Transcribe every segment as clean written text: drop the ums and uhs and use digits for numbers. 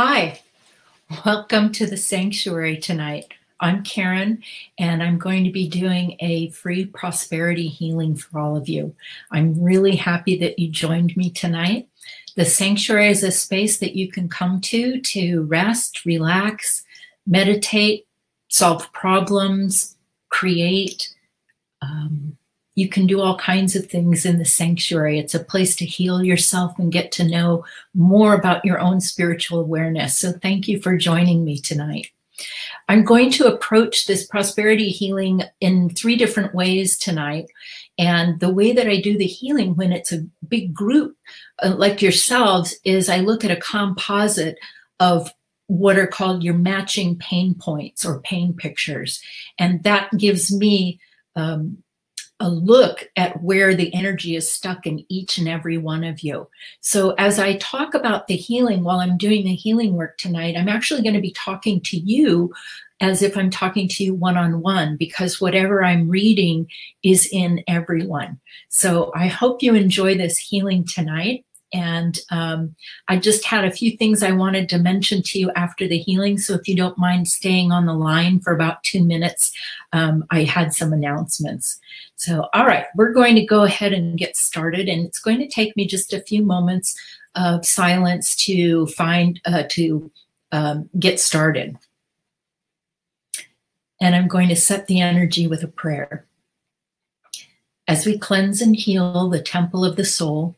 Hi, welcome to the sanctuary tonight. I'm Karin, and I'm going to be doing a free prosperity healing for all of you. I'm really happy that you joined me tonight. The sanctuary is a space that you can come to rest, relax, meditate, solve problems, create. You can do all kinds of things in the sanctuary. It's a place to heal yourself and get to know more about your own spiritual awareness. So thank you for joining me tonight. I'm going to approach this prosperity healing in 3 different ways tonight. And the way that I do the healing when it's a big group like yourselves is I look at a composite of what are called your matching pain points or pain pictures. And that gives me a look at where the energy is stuck in each and every one of you. So as I talk about the healing, while I'm doing the healing work tonight, I'm actually going to be talking to you as if I'm talking to you one-on-one, because whatever I'm reading is in everyone. So I hope you enjoy this healing tonight. And I just had a few things I wanted to mention to you after the healing. So if you don't mind staying on the line for about 2 minutes, I had some announcements. So, all right, we're going to go ahead and get started. And it's going to take me just a few moments of silence to get started. And I'm going to set the energy with a prayer. As we cleanse and heal the temple of the soul,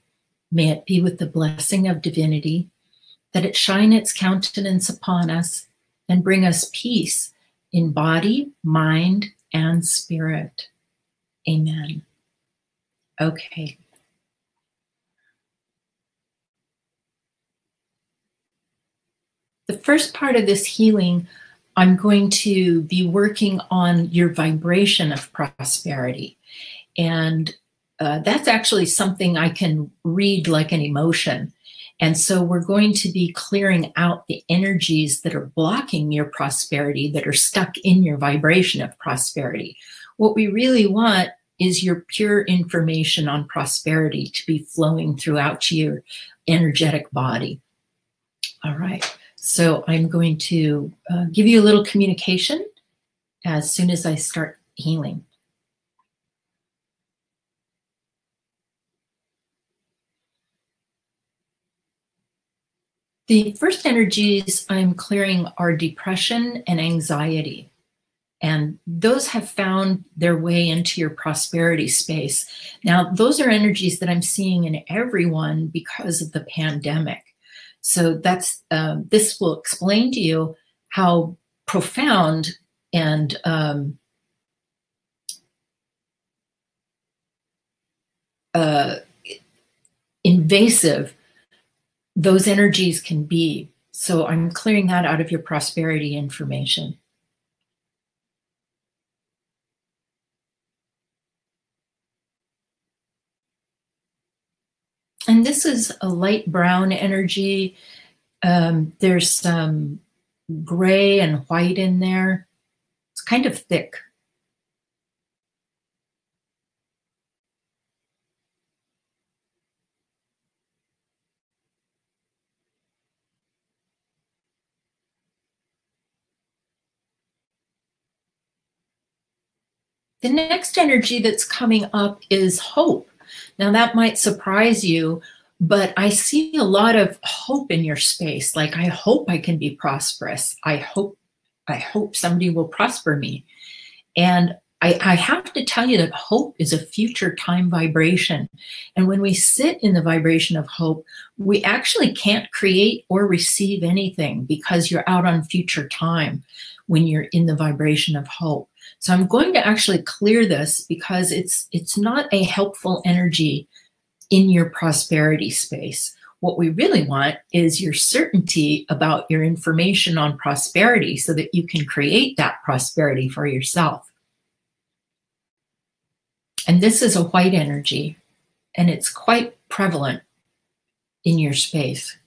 may it be with the blessing of divinity, that it shine its countenance upon us and bring us peace in body, mind, and spirit. Amen. Okay. The first part of this healing, I'm going to be working on your vibration of prosperity. And that's actually something I can read like an emotion. And so we're going to be clearing out the energies that are blocking your prosperity, that are stuck in your vibration of prosperity. What we really want is your pure information on prosperity to be flowing throughout your energetic body. All right. So I'm going to give you a little communication as soon as I start healing. The first energies I'm clearing are depression and anxiety. And those have found their way into your prosperity space. Now, those are energies that I'm seeing in everyone because of the pandemic. So that's this will explain to you how profound and invasive those energies can be. So I'm clearing that out of your prosperity information. And this is a light brown energy. There's some gray and white in there. It's kind of thick. The next energy that's coming up is hope. Now that might surprise you, but I see a lot of hope in your space. Like, I hope I can be prosperous. I hope somebody will prosper me. And I have to tell you that hope is a future time vibration. And when we sit in the vibration of hope, we actually can't create or receive anything because you're out on future time when you're in the vibration of hope. So I'm going to actually clear this because it's not a helpful energy in your prosperity space. What we really want is your certainty about your information on prosperity so that you can create that prosperity for yourself. And this is a white energy, and it's quite prevalent in your space.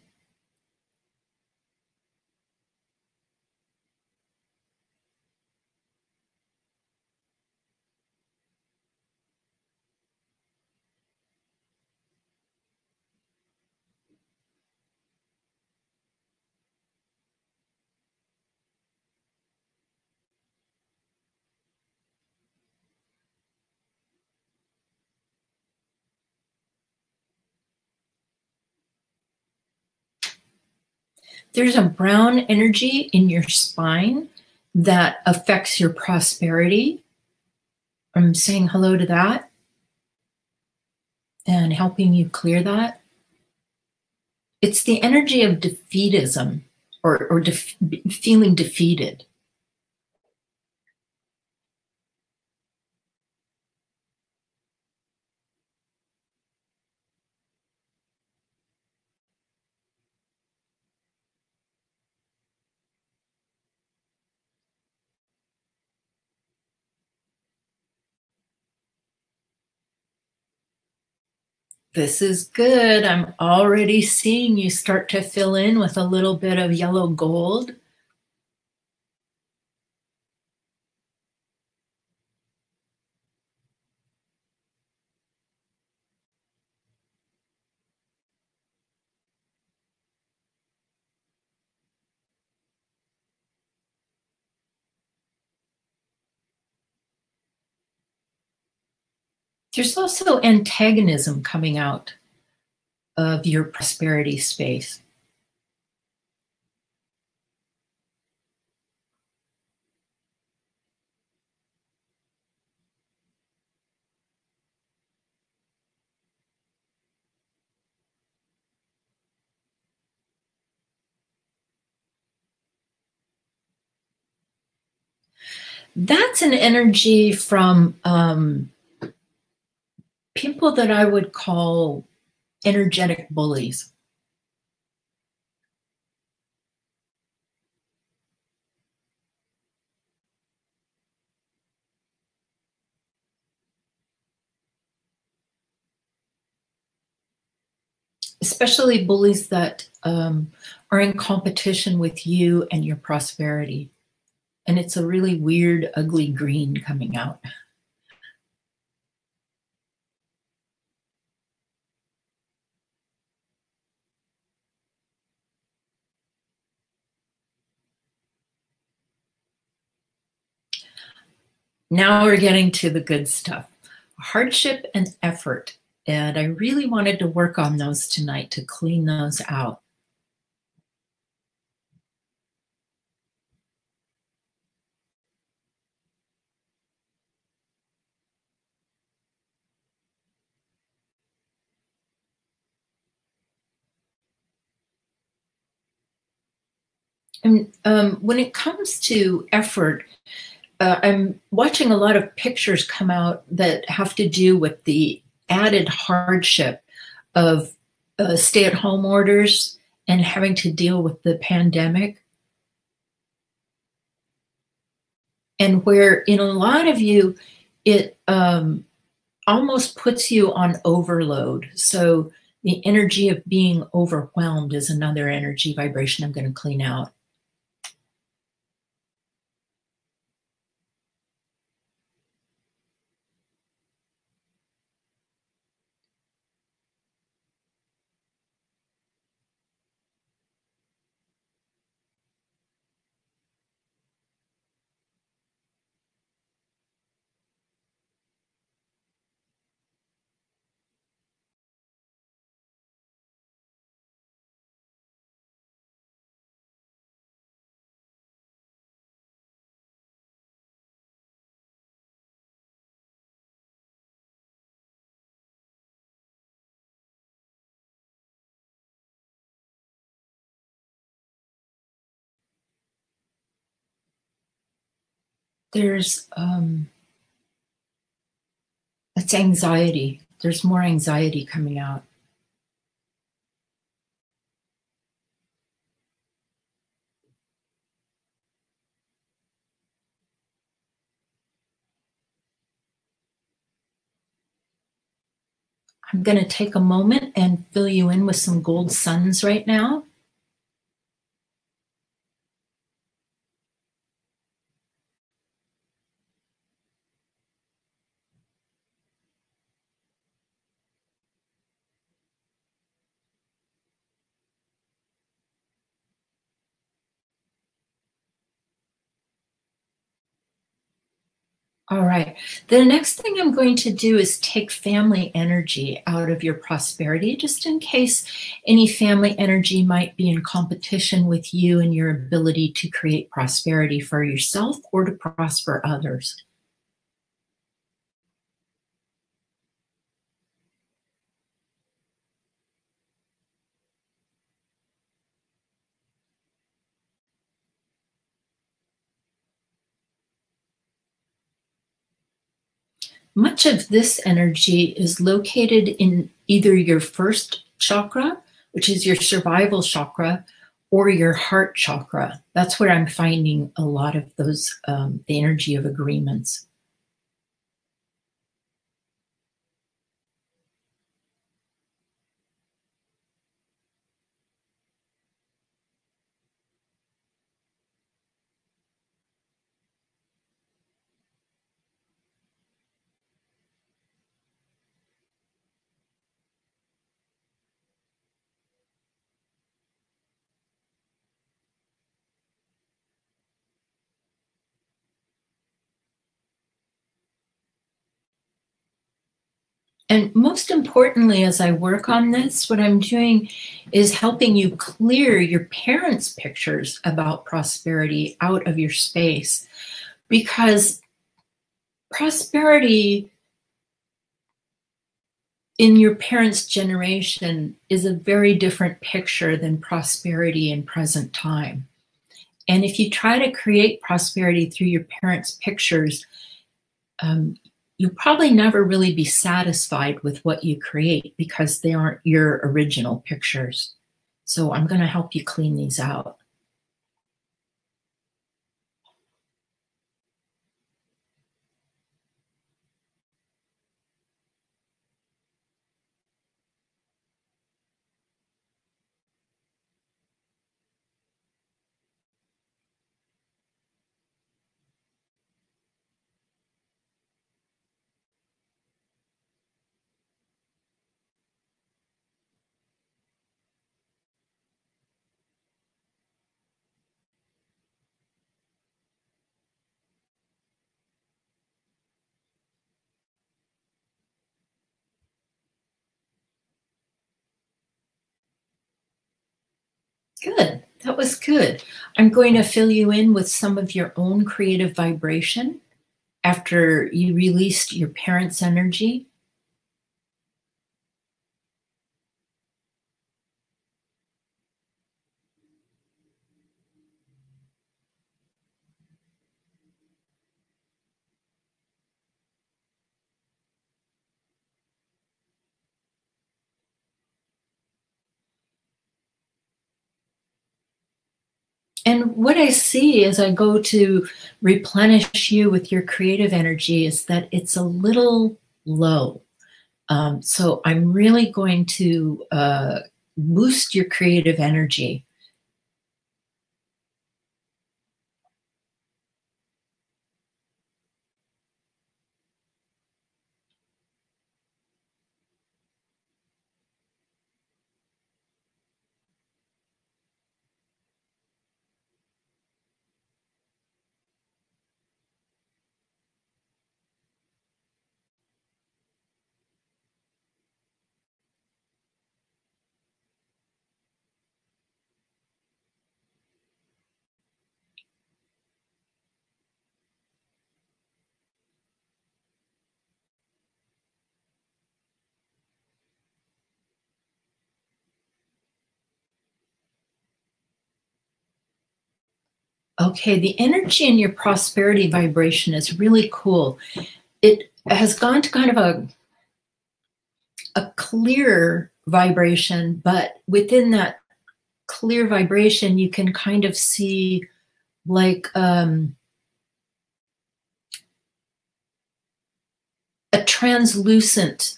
There's a brown energy in your spine that affects your prosperity. I'm saying hello to that and helping you clear that. It's the energy of defeatism or feeling defeated. This is good. I'm already seeing you start to fill in with a little bit of yellow gold. There's also antagonism coming out of your prosperity space. That's an energy from people that I would call energetic bullies. Especially bullies that are in competition with you and your prosperity. And it's a really weird, ugly green coming out. Now we're getting to the good stuff. Hardship and effort. And I really wanted to work on those tonight to clean those out. And when it comes to effort, I'm watching a lot of pictures come out that have to do with the added hardship of stay-at-home orders and having to deal with the pandemic. And where in a lot of you, it almost puts you on overload. So the energy of being overwhelmed is another energy vibration I'm going to clean out. There's it's anxiety. There's more anxiety coming out. I'm going to take a moment and fill you in with some gold suns right now. All right. The next thing I'm going to do is take family energy out of your prosperity, just in case any family energy might be in competition with you and your ability to create prosperity for yourself or to prosper others. Much of this energy is located in either your first chakra, which is your survival chakra, or your heart chakra. That's where I'm finding a lot of those, the energy of agreements. And most importantly, as I work on this, what I'm doing is helping you clear your parents' pictures about prosperity out of your space. Because prosperity in your parents' generation is a very different picture than prosperity in present time. And if you try to create prosperity through your parents' pictures, um, you'll probably never really be satisfied with what you create because they aren't your original pictures. So I'm going to help you clean these out. Good. That was good. I'm going to fill you in with some of your own creative vibration after you released your parents' energy. And what I see as I go to replenish you with your creative energy is that it's a little low. So I'm really going to boost your creative energy. Okay, the energy in your prosperity vibration is really cool. It has gone to kind of a clear vibration, but within that clear vibration, you can kind of see like a translucent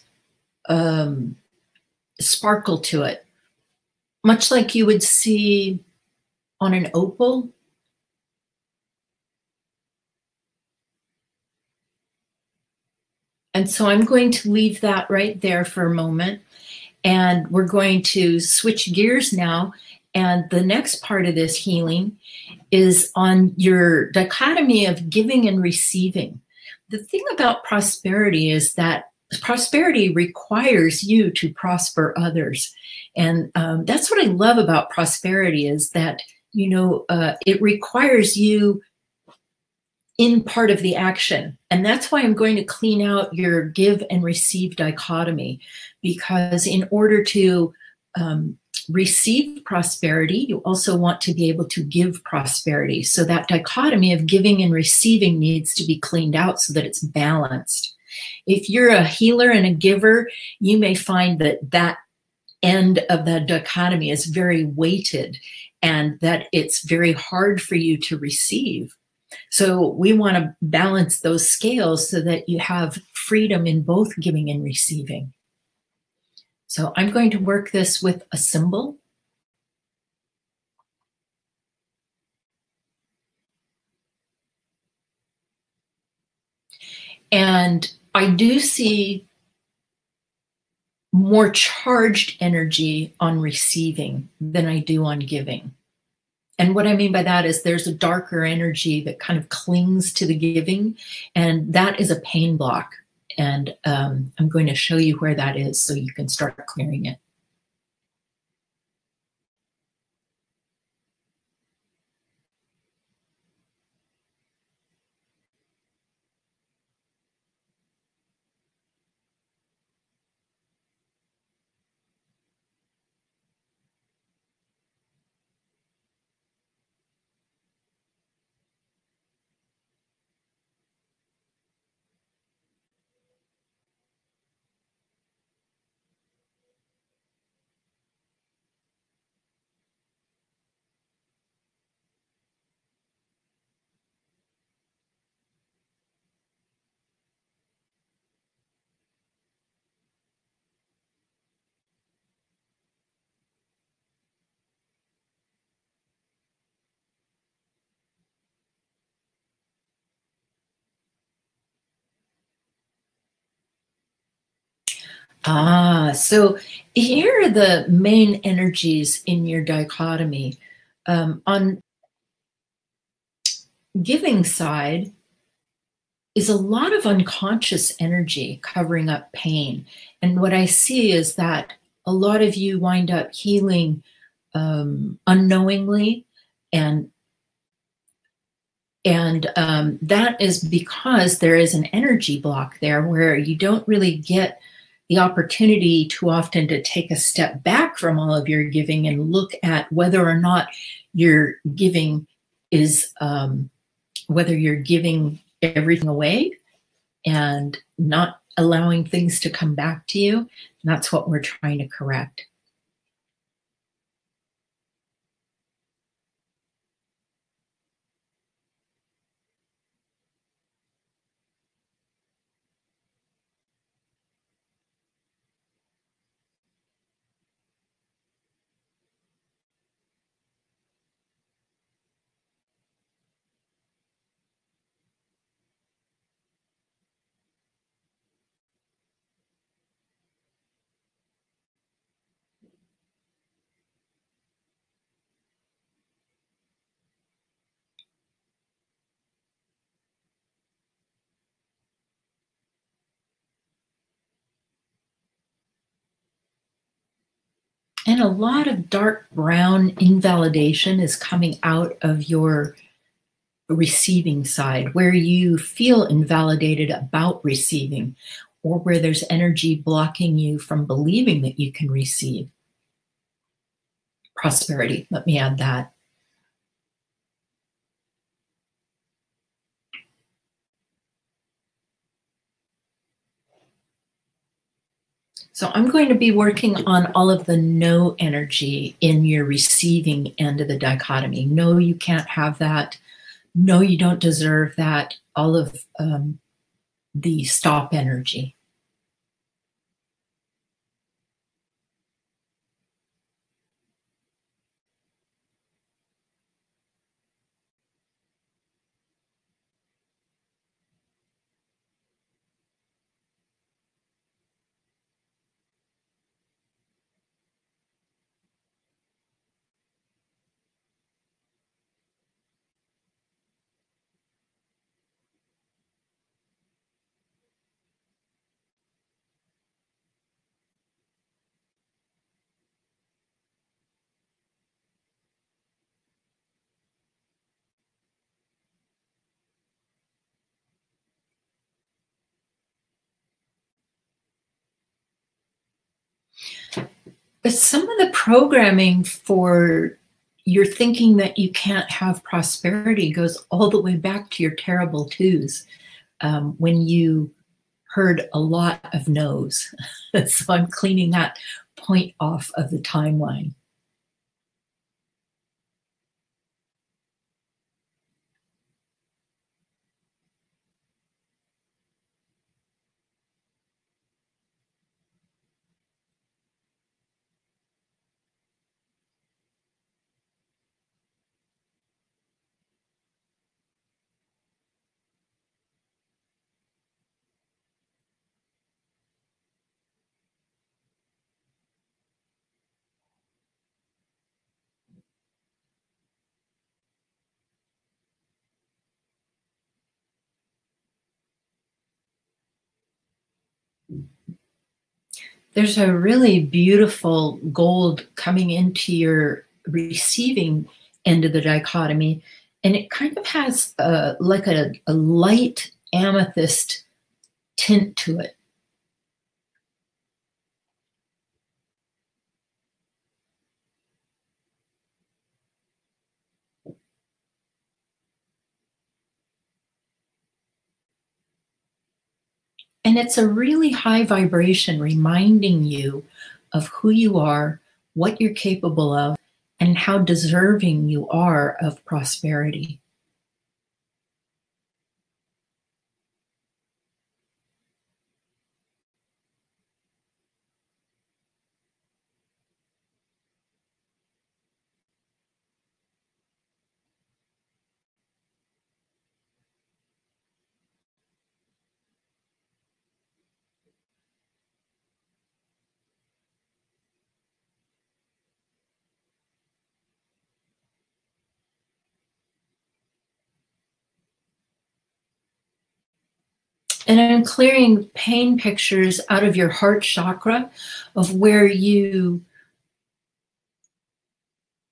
um, sparkle to it, much like you would see on an opal. And so I'm going to leave that right there for a moment. And we're going to switch gears now. And the next part of this healing is on your dichotomy of giving and receiving. The thing about prosperity is that prosperity requires you to prosper others. And that's what I love about prosperity is that, it requires you in part of the action. And that's why I'm going to clean out your give and receive dichotomy, because in order to receive prosperity, you also want to be able to give prosperity. So that dichotomy of giving and receiving needs to be cleaned out so that it's balanced. If you're a healer and a giver, you may find that that end of that dichotomy is very weighted and that it's very hard for you to receive. So we want to balance those scales so that you have freedom in both giving and receiving. So I'm going to work this with a symbol. And I do see more charged energy on receiving than I do on giving. And what I mean by that is there's a darker energy that kind of clings to the giving, and that is a pain block. And I'm going to show you where that is so you can start clearing it. So here are the main energies in your dichotomy. On giving side is a lot of unconscious energy covering up pain. And what I see is that a lot of you wind up healing unknowingly, and that is because there is an energy block there where you don't really get the opportunity too often to take a step back from all of your giving and look at whether or not your giving is, whether you're giving everything away and not allowing things to come back to you. And that's what we're trying to correct. And a lot of dark brown invalidation is coming out of your receiving side, where you feel invalidated about receiving, or where there's energy blocking you from believing that you can receive prosperity. Let me add that. So I'm going to be working on all of the no energy in your receiving end of the dichotomy. No, you can't have that. No, you don't deserve that. All of the stop energy. Some of the programming for your thinking that you can't have prosperity goes all the way back to your terrible twos, when you heard a lot of no's. So I'm cleaning that point off of the timeline. There's a really beautiful gold coming into your receiving end of the dichotomy, and it kind of has like a light amethyst tint to it. And it's a really high vibration reminding you of who you are, what you're capable of, and how deserving you are of prosperity. And I'm clearing pain pictures out of your heart chakra of where you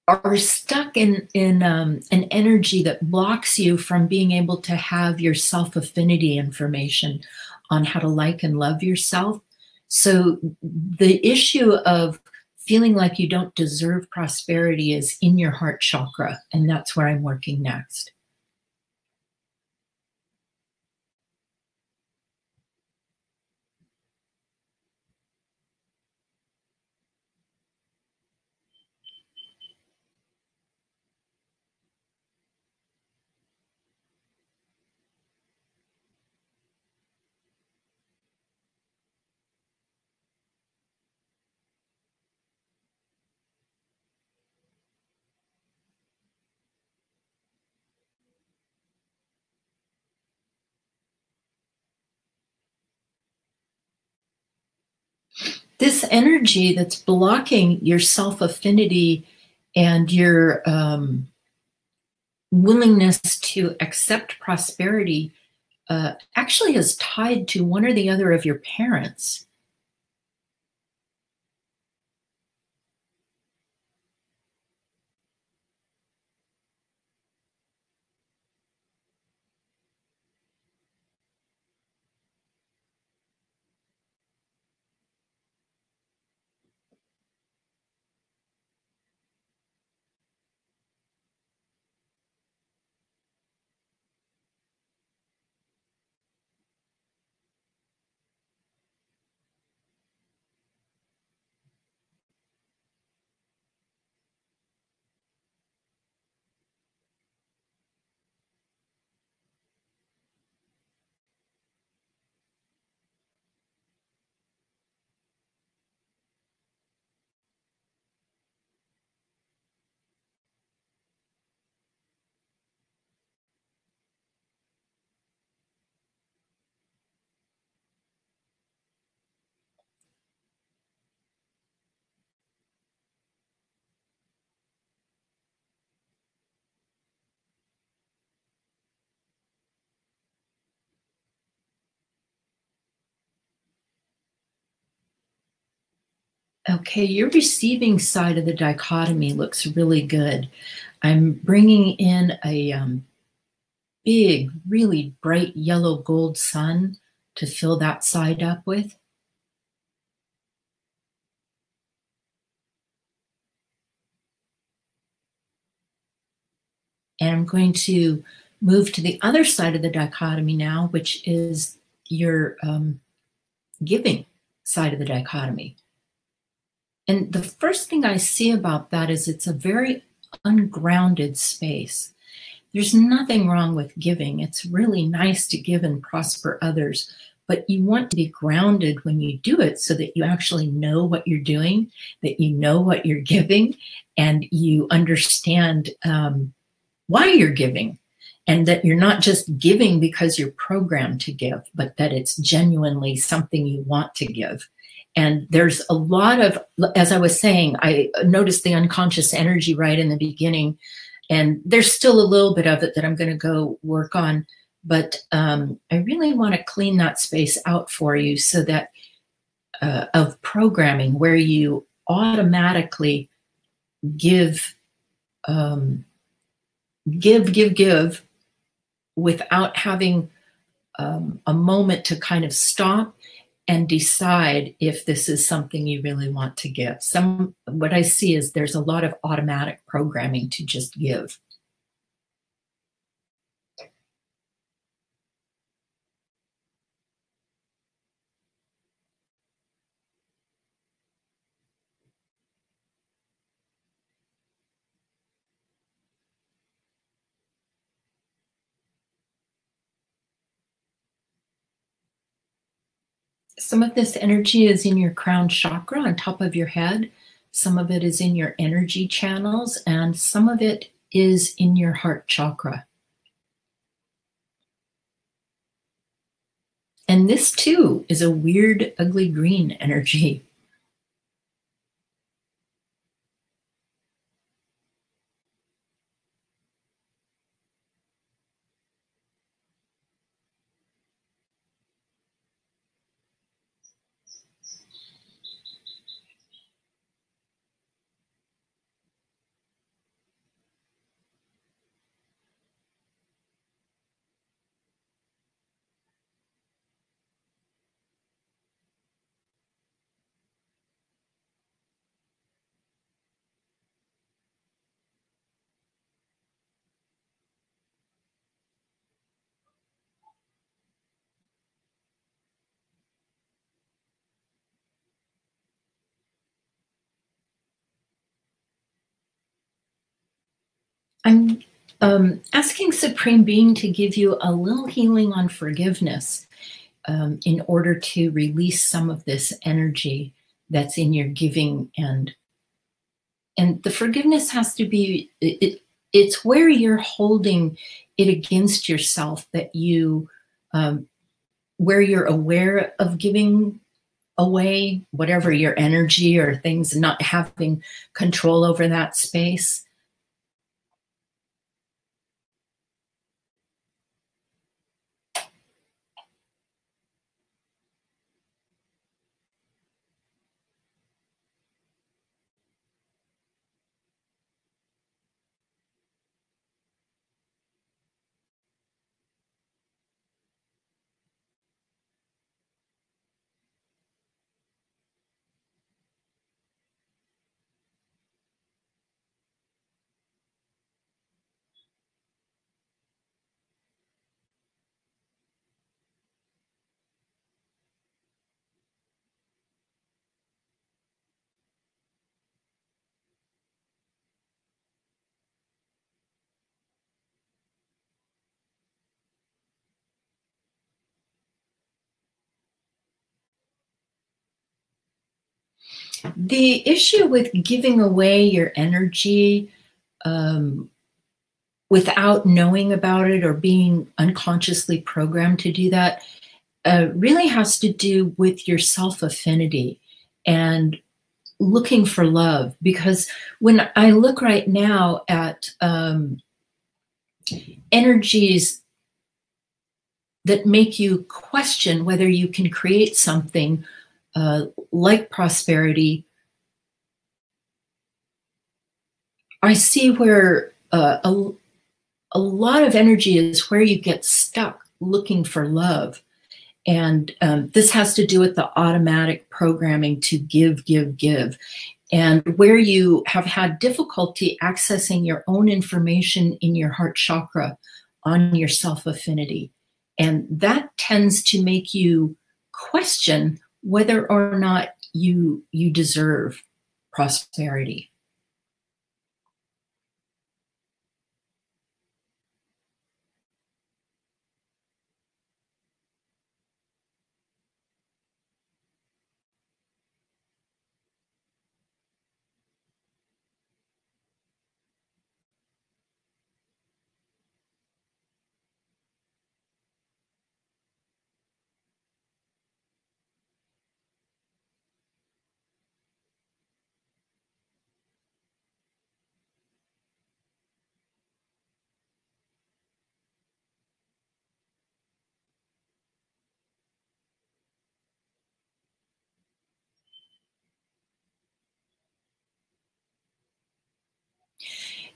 are stuck in an energy that blocks you from being able to have your self affinity information on how to like and love yourself. So the issue of feeling like you don't deserve prosperity is in your heart chakra, and that's where I'm working next. This energy that's blocking your self affinity and your willingness to accept prosperity actually is tied to one or the other of your parents. Okay, your receiving side of the dichotomy looks really good. I'm bringing in a big, really bright yellow gold sun to fill that side up with. And I'm going to move to the other side of the dichotomy now, which is your giving side of the dichotomy. And the first thing I see about that is it's a very ungrounded space. There's nothing wrong with giving. It's really nice to give and prosper others, but you want to be grounded when you do it so that you actually know what you're doing, that you know what you're giving, and you understand why you're giving, and that you're not just giving because you're programmed to give, but that it's genuinely something you want to give. And there's a lot of, as I was saying, I noticed the unconscious energy right in the beginning, and there's still a little bit of it that I'm going to go work on, but I really want to clean that space out for you so that of programming where you automatically give without having a moment to kind of stop and decide if this is something you really want to give. What I see is there's a lot of automatic programming to just give. Some of this energy is in your crown chakra on top of your head. Some of it is in your energy channels, and some of it is in your heart chakra. And this too is a weird, ugly green energy. I'm asking Supreme Being to give you a little healing on forgiveness in order to release some of this energy that's in your giving end. And the forgiveness has to be, it's where you're holding it against yourself that you, where you're aware of giving away whatever your energy or things, not having control over that space. The issue with giving away your energy without knowing about it or being unconsciously programmed to do that really has to do with your self-affinity and looking for love. Because when I look right now at energies that make you question whether you can create something like prosperity, I see where a lot of energy is where you get stuck looking for love. And this has to do with the automatic programming to give, give, give. and where you have had difficulty accessing your own information in your heart chakra on your self-affinity. And that tends to make you question whether or not you deserve prosperity.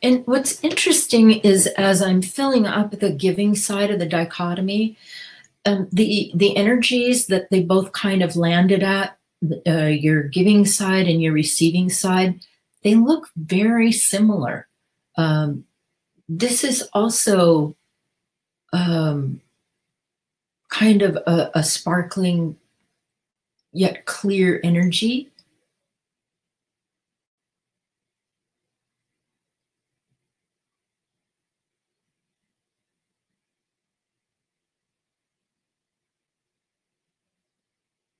And what's interesting is, as I'm filling up the giving side of the dichotomy, the energies that they both kind of landed at, your giving side and your receiving side, they look very similar. This is also kind of a sparkling yet clear energy.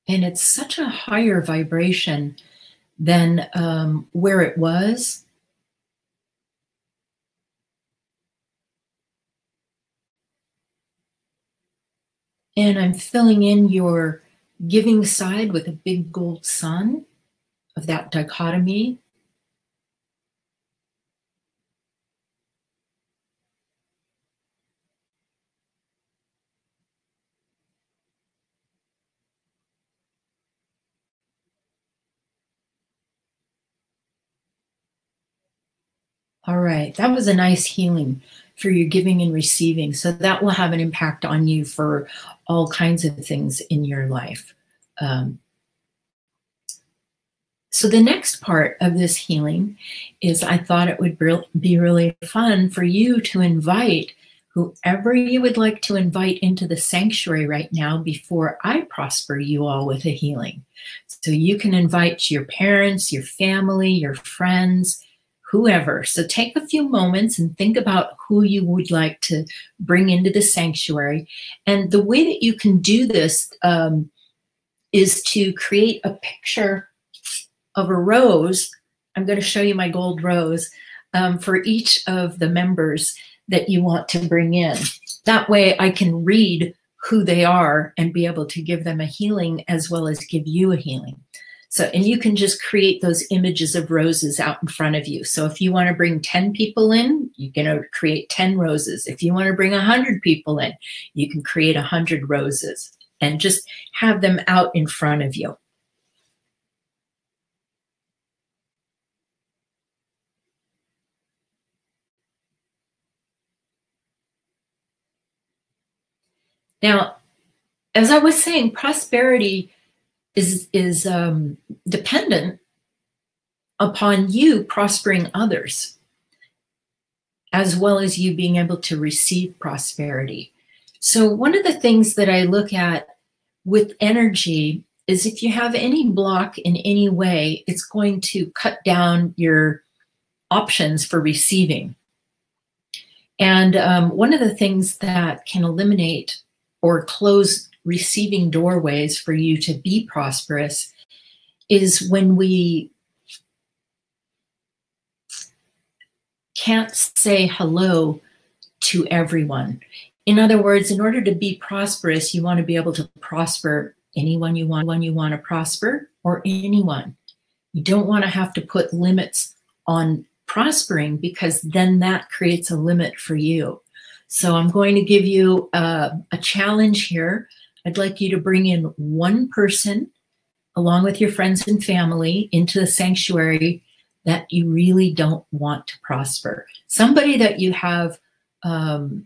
And it's such a higher vibration than where it was. And I'm filling in your giving side with a big gold sun of that dichotomy. All right, that was a nice healing for your giving and receiving. So that will have an impact on you for all kinds of things in your life. So the next part of this healing is, I thought it would be really fun for you to invite whoever you would like to invite into the sanctuary right now before I prosper you all with a healing. So you can invite your parents, your family, your friends, whoever. So take a few moments and think about who you would like to bring into the sanctuary. And the way that you can do this is to create a picture of a rose. I'm going to show you my gold rose for each of the members that you want to bring in. That way I can read who they are and be able to give them a healing as well as give you a healing. So, and you can just create those images of roses out in front of you. So if you want to bring 10 people in, you're going to create 10 roses. If you want to bring 100 people in, you can create 100 roses and just have them out in front of you. Now, as I was saying, prosperity is dependent upon you prospering others, as well as you being able to receive prosperity. So one of the things that I look at with energy is, if you have any block in any way, it's going to cut down your options for receiving. And one of the things that can eliminate or close receiving doorways for you to be prosperous is when we can't say hello to everyone. In other words, in order to be prosperous, you want to be able to prosper anyone you want to prosper, or anyone. You don't want to have to put limits on prospering, because then that creates a limit for you. So I'm going to give you a challenge here. I'd like you to bring in one person, along with your friends and family, into the sanctuary that you really don't want to prosper. Somebody that you have an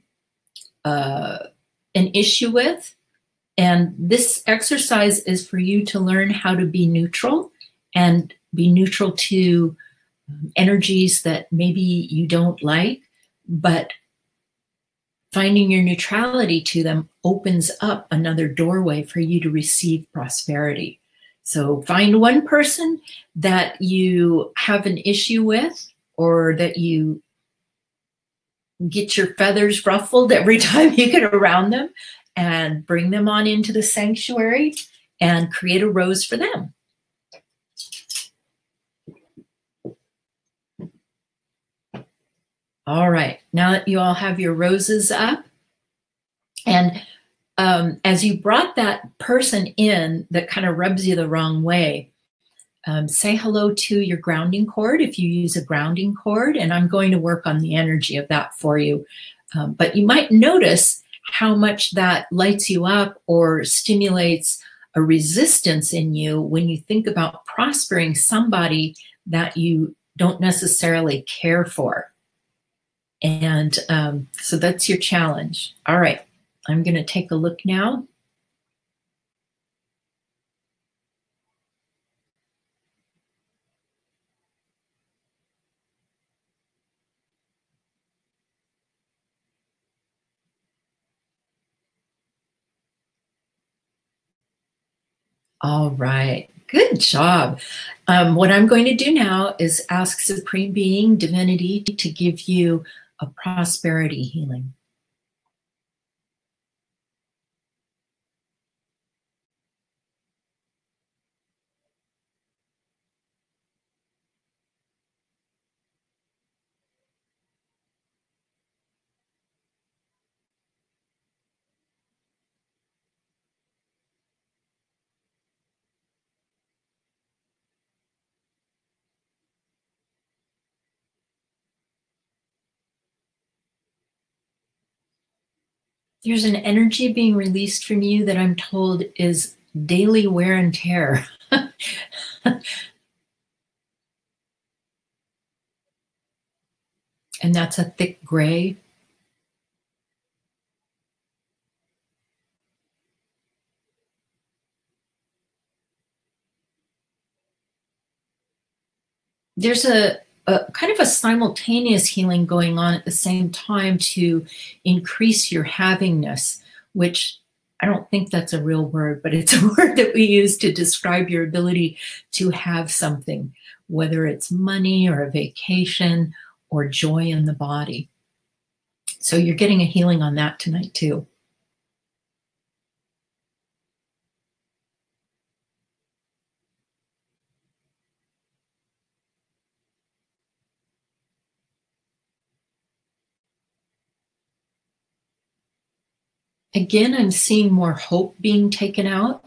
issue with. And this exercise is for you to learn how to be neutral and be neutral to energies that maybe you don't like, but finding your neutrality to them opens up another doorway for you to receive prosperity. So find one person that you have an issue with, or that you get your feathers ruffled every time you get around them, and bring them on into the sanctuary and create a rose for them. All right, now that you all have your roses up, and as you brought that person in that kind of rubs you the wrong way, say hello to your grounding cord if you use a grounding cord, and I'm going to work on the energy of that for you. But you might notice how much that lights you up or stimulates a resistance in you when you think about prospering somebody that you don't necessarily care for. And so that's your challenge. All right, I'm going to take a look now. All right, good job. What I'm going to do now is ask Supreme Being, Divinity, to give you a prosperity healing. There's an energy being released from you that I'm told is daily wear and tear. And that's a thick gray. There's a kind of a simultaneous healing going on at the same time to increase your havingness, which I don't think that's a real word, but it's a word that we use to describe your ability to have something, whether it's money or a vacation or joy in the body. So you're getting a healing on that tonight too. Again, I'm seeing more hope being taken out.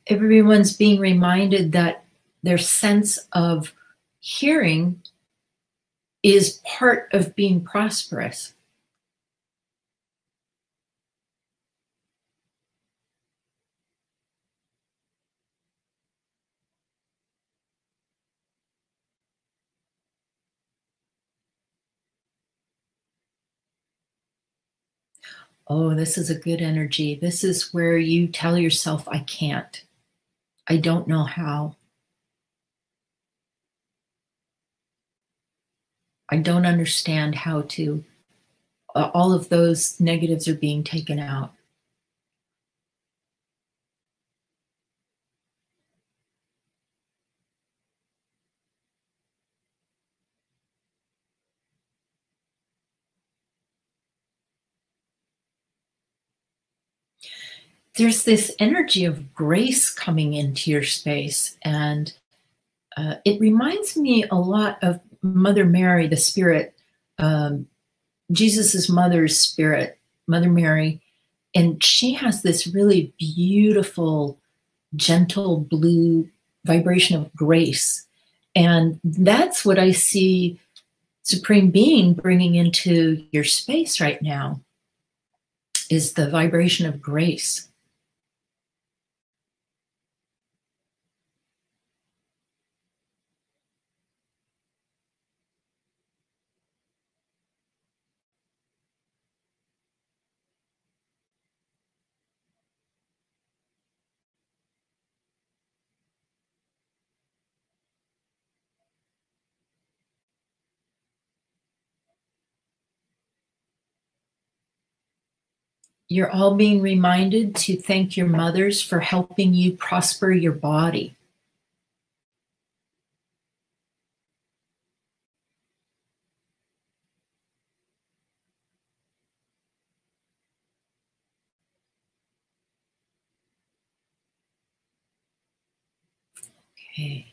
Everyone's being reminded that their sense of hearing is part of being prosperous. Oh, this is a good energy. This is where you tell yourself, I can't. I don't know how. I don't understand how to. All of those negatives are being taken out. There's this energy of grace coming into your space, and it reminds me a lot of Mother Mary, the spirit, Jesus's mother's spirit, Mother Mary, And she has this really beautiful, gentle blue vibration of grace. And that's what I see Supreme Being bringing into your space right now, is the vibration of grace. You're all being reminded to thank your mothers for helping you prosper your body. Okay.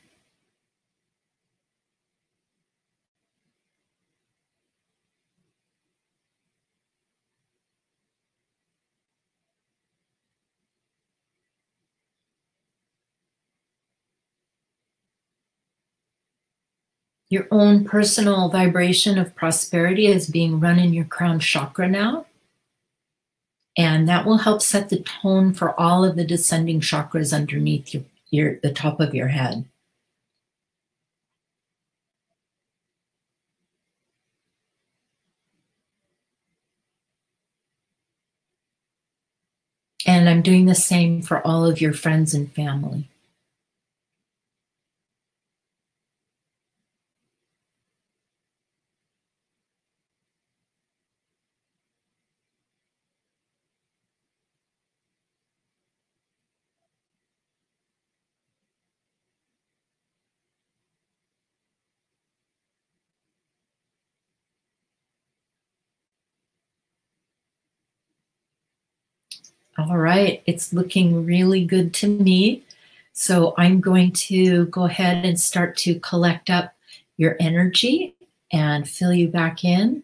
Your own personal vibration of prosperity is being run in your crown chakra now. And that will help set the tone for all of the descending chakras underneath the top of your head. And I'm doing the same for all of your friends and family. All right, it's looking really good to me. So I'm going to go ahead and start to collect up your energy and fill you back in.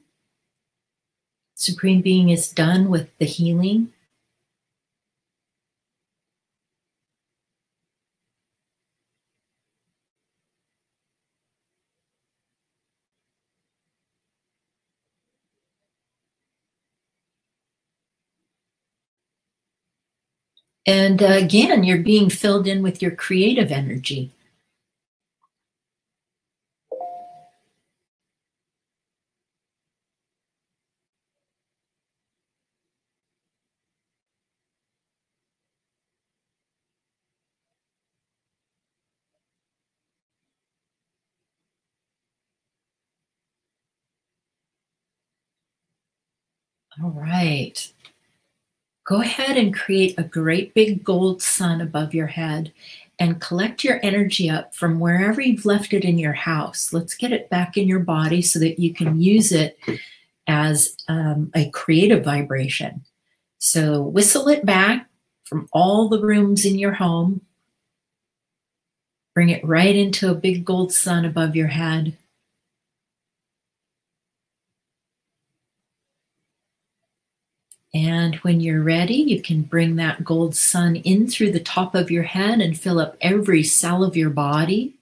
Supreme Being is done with the healing. And again, you're being filled in with your creative energy. All right. Go ahead and create a great big gold sun above your head and collect your energy up from wherever you've left it in your house. Let's get it back in your body so that you can use it as a creative vibration. So whistle it back from all the rooms in your home. Bring it right into a big gold sun above your head. And when you're ready, you can bring that gold sun in through the top of your head and fill up every cell of your body.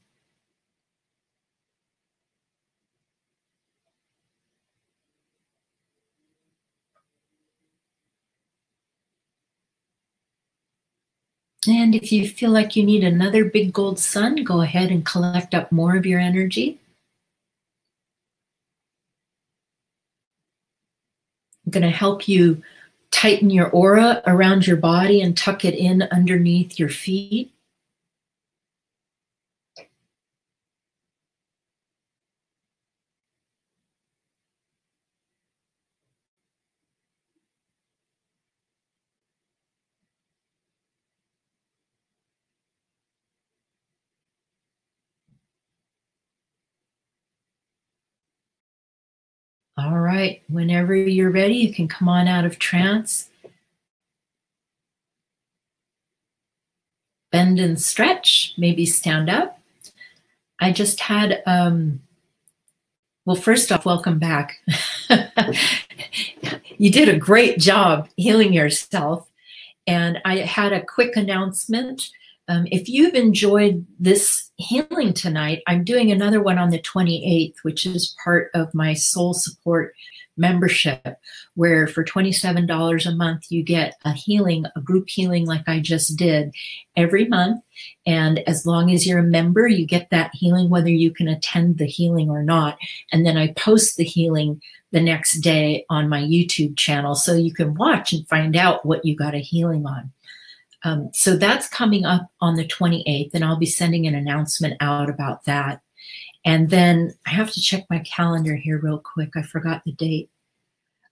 And if you feel like you need another big gold sun, go ahead and collect up more of your energy. I'm going to help you tighten your aura around your body and tuck it in underneath your feet. All right, whenever you're ready, you can come on out of trance. Bend and stretch, maybe stand up. I just had, well, first off, welcome back. You did a great job healing yourself. And I had a quick announcement. If you've enjoyed this healing tonight, I'm doing another one on the 28th, which is part of my soul support membership, where for $27 a month, you get a healing, a group healing like I just did every month. And as long as you're a member, you get that healing, whether you can attend the healing or not. And then I post the healing the next day on my YouTube channel, so you can watch and find out what you got a healing on. So that's coming up on the 28th, and I'll be sending an announcement out about that. And then I have to check my calendar here real quick. I forgot the date.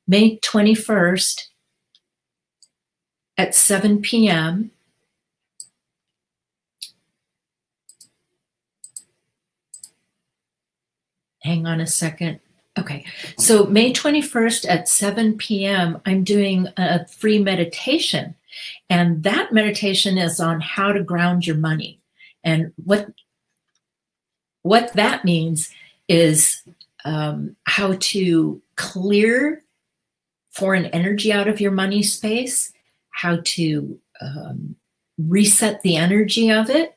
May 21st at 7 p.m. Hang on a second. Okay, so May 21st at 7 p.m., I'm doing a free meditation. And that meditation is on how to ground your money. And what that means is how to clear foreign energy out of your money space, how to reset the energy of it.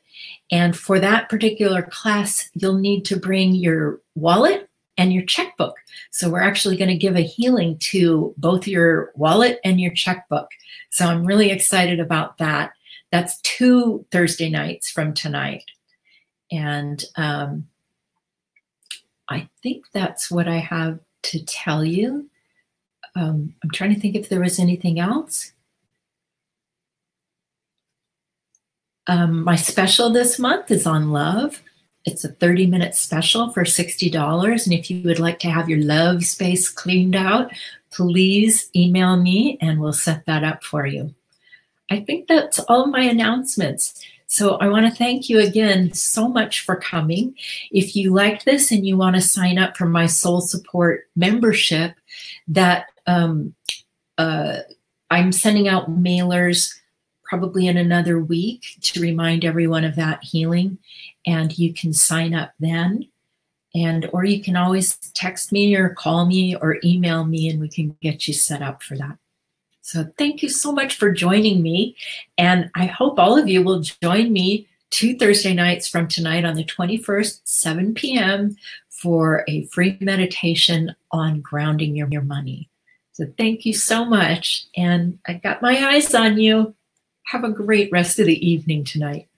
And for that particular class, you'll need to bring your wallet and your checkbook. So we're actually going to give a healing to both your wallet and your checkbook. So I'm really excited about that. That's 2 Thursday nights from tonight. And I think that's what I have to tell you. I'm trying to think if there was anything else. My special this month is on love. It's a 30-minute special for $60. And if you would like to have your love space cleaned out, please email me and we'll set that up for you. I think that's all my announcements. So I want to thank you again so much for coming. If you liked this and you want to sign up for my soul support membership, that I'm sending out mailers probably in another week to remind everyone of that healing, and you can sign up then. Or you can always text me or call me or email me and we can get you set up for that. So thank you so much for joining me. And I hope all of you will join me 2 Thursday nights from tonight on the 21st, 7 p.m. for a free meditation on grounding your money. So thank you so much. And I got my eyes on you. Have a great rest of the evening tonight.